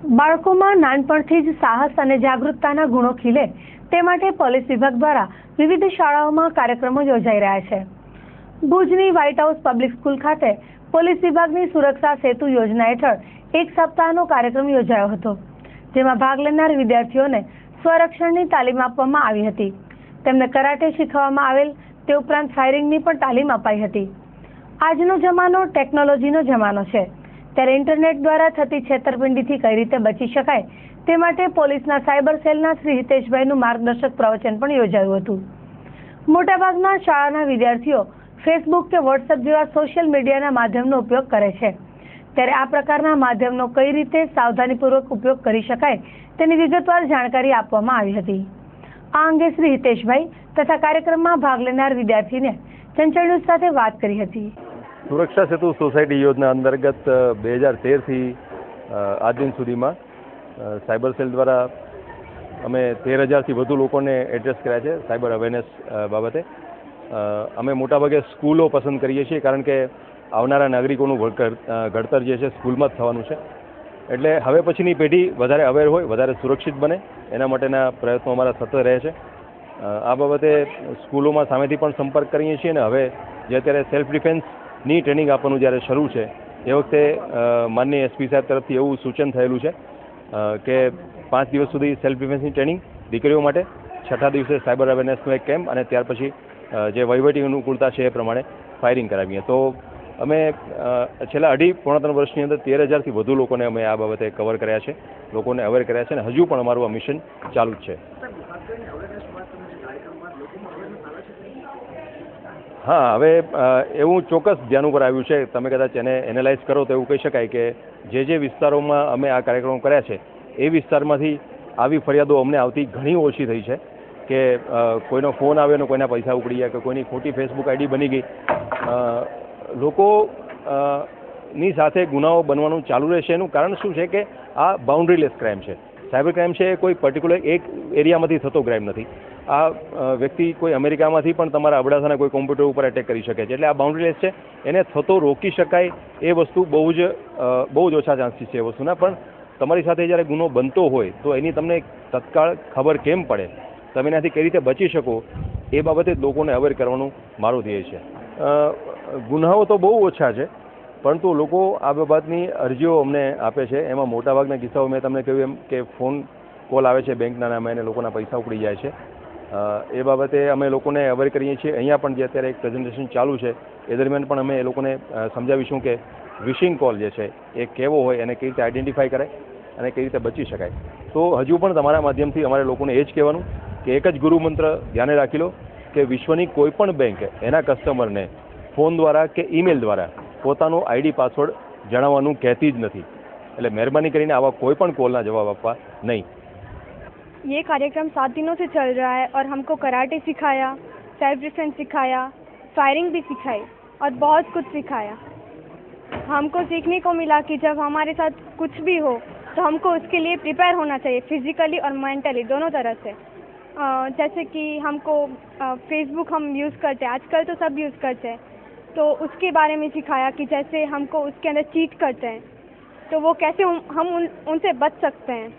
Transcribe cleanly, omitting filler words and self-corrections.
બાળકોમાં નાનપણથી જ સાહસ અને જાગૃતતાના ગુણો ખીલે તે માટે પોલીસ વિભાગ દ્વારા વિવિધ શાળાઓમાં કાર્યક્રમો યોજાઈ રહ્યા છે। ભુજની વ્હાઇટ હાઉસ પબ્લિક સ્કૂલ ખાતે પોલીસ વિભાગની સુરક્ષા સેતુ યોજના હેઠળ એક સપ્તાહનો કાર્યક્રમ યોજાયો હતો, જેમાં ભાગ લેનાર વિદ્યાર્થીઓને સ્વરક્ષણની તાલીમ આપવામાં આવી હતી। તેમને કરાટે શીખવવામાં આવેલ તે ઉપરાંત ફાયરિંગની પણ તાલીમ અપાઈ હતી। આજનો જમાનો ટેકનોલોજીનો જમાનો છે, ત્યારે ઇન્ટરનેટ દ્વારા થતી છેતરપિંડીથી કઈ રીતે બચી શકાય તે માટે પોલીસના સાયબર સેલના શ્રી હિતેશભાઈનું માર્ગદર્શક પ્રવચન પણ યોજાયું હતું। મોટાભાગના શાળાના વિદ્યાર્થીઓ ફેસબુક કે વોટ્સએપ જેવા સોશિયલ મીડિયાના માધ્યમનો ઉપયોગ કરે છે, ત્યારે આ પ્રકારના માધ્યમનો કઈ રીતે સાવધાનીપૂર્વક ઉપયોગ કરી શકાય તેની વિગતવાર જાણકારી આપવામાં આવી હતી। આ અંગે શ્રી હિતેશભાઈ તથા કાર્યક્રમમાં ભાગ લેનાર વિદ્યાર્થીને ચંચળ ન્યૂઝ સાથે વાત કરી હતી। સુરક્ષા સેતુ સોસાયટી યોજના અંતર્ગત 2013થી આજ દિન સુધીમાં સાયબર સેલ દ્વારા અમે 13,000થી વધુ લોકોને એડ્રેસ કર્યા છે સાયબર અવેરનેસ બાબતે। અમે મોટાભાગે સ્કૂલો પસંદ કરીએ છીએ, કારણ કે આવનારા નાગરિકોનું ઘડતર જે છે સ્કૂલમાં જ થવાનું છે, એટલે હવે પછીની પેઢી વધારે અવેર હોય, વધારે સુરક્ષિત બને, એના માટેના પ્રયત્નો અમારા સતત રહે છે। આ બાબતે સ્કૂલોમાં સામેથી પણ સંપર્ક કરીએ છીએ અને હવે જે અત્યારે સેલ્ફ ડિફેન્સની ટ્રેનિંગ આપવાનું જ્યારે શરૂ છે એ વખતે માનનીય એસપી સાહેબ તરફથી એવું સૂચન થયેલું છે કે 5 દિવસ સુધી સેલ્ફ ડિફેન્સની ટ્રેનિંગ દીકરીઓ માટે, 6થા દિવસે સાયબર અવેરનેસનો એક કેમ્પ અને ત્યાર પછી જે વહીવટી અનુકૂળતા છે એ પ્રમાણે ફાયરિંગ કરાવીએ। તો અમે છેલ્લા 2.5-3 વર્ષની અંદર 13,000થી વધુ લોકોને અમે આ બાબતે કવર કર્યા છે, લોકોને અવેર કર્યા છે અને હજુ પણ અમારું આ મિશન ચાલુ જ છે। હા, હવે એવું ચોક્કસ ધ્યાન ઉપર આવ્યું છે, તમે કદાચ એને એનાલાઇઝ કરો તો એવું કહી શકાય કે જે વિસ્તારોમાં અમે આ કાર્યક્રમો કર્યા છે એ વિસ્તારમાંથી આવી ફરિયાદો અમને આવતી ઘણી ઓછી થઈ છે કે કોઈનો ફોન આવ્યો ને કોઈના પૈસા ઉપડી ગયા કે કોઈની ખોટી ફેસબુક આઈડી બની ગઈ। લોકો ની સાથે ગુનાઓ બનવાનું ચાલુ રહેશે। એનું કારણ શું છે કે આ બાઉન્ડ્રીલેસ ક્રાઇમ છે। સાયબર ક્રાઇમ છે એ કોઈ પર્ટિક્યુલર એક એરિયામાંથી થતો ક્રાઇમ નથી। આ વ્યક્તિ કોઈ અમેરિકામાંથી પણ તમારા અબડાસાના કોઈ કોમ્પ્યુટર ઉપર એટેક કરી શકે છે, એટલે આ બાઉન્ડ્રીલેસ છે, એને થતો રોકી શકાય એ વસ્તુ બહુ જ ઓછા ચાન્સીસ છે એ વસ્તુના। પણ તમારી સાથે જ્યારે ગુનો બનતો હોય તો એની તમને તત્કાળ ખબર કેમ પડે, તમે એનાથી કઈ રીતે બચી શકો એ બાબતે લોકોને અવેર કરવાનું મારું ધ્યેય છે। ગુનાઓ તો બહુ ઓછા છે, પરંતુ લોકો આ બાબતની અરજીઓ અમને આપે છે। એમાં મોટાભાગના કિસ્સાઓ મેં તમને કહ્યું એમ કે ફોન કોલ આવે છે બેંકના નામે અને લોકોના પૈસા ઉપડી જાય છે। એ બાબતે અમે લોકોને અવેર કરીએ છીએ। અહીંયા પણ જે અત્યારે એક પ્રેઝન્ટેશન ચાલુ છે એ દરમિયાન પણ અમે એ લોકોને સમજાવીશું કે વિશિંગ કોલ જે છે એ કેવો હોય, એને કઈ રીતે આઈડેન્ટિફાઈ કરાય અને કઈ રીતે બચી શકાય। તો હજુ પણ તમારા માધ્યમથી અમારે લોકોને એ જ કહેવાનું કે એક જ ગુરુ મંત્ર ધ્યાને રાખી લો કે વિશ્વની કોઈ પણ બેંક એના કસ્ટમરને ફોન દ્વારા કે ઈમેલ દ્વારા પોતાનો આઈડી પાસવર્ડ જણાવવાનું કહેતી જ નથી, એટલે મહેરબાની કરીને આવા કોઈ પણ કોલના જવાબ આપવા નહીં। ये कार्यक्रम 7 दिनों से चल रहा है और हमको कराटे सिखाया, सेल्फ डिफेंस सिखाया, फायरिंग भी सिखाई और बहुत कुछ सिखाया। हमको सीखने को मिला कि जब हमारे साथ कुछ भी हो तो हमको उसके लिए प्रिपेयर होना चाहिए, फिजिकली और मेंटली दोनों तरह से। जैसे कि हमको फेसबुक हम यूज़ करते हैं, आजकल तो सब यूज़ करते हैं, तो उसके बारे में सिखाया कि जैसे हमको उसके अंदर चीट करते हैं तो वो कैसे हम उनसे बच सकते हैं।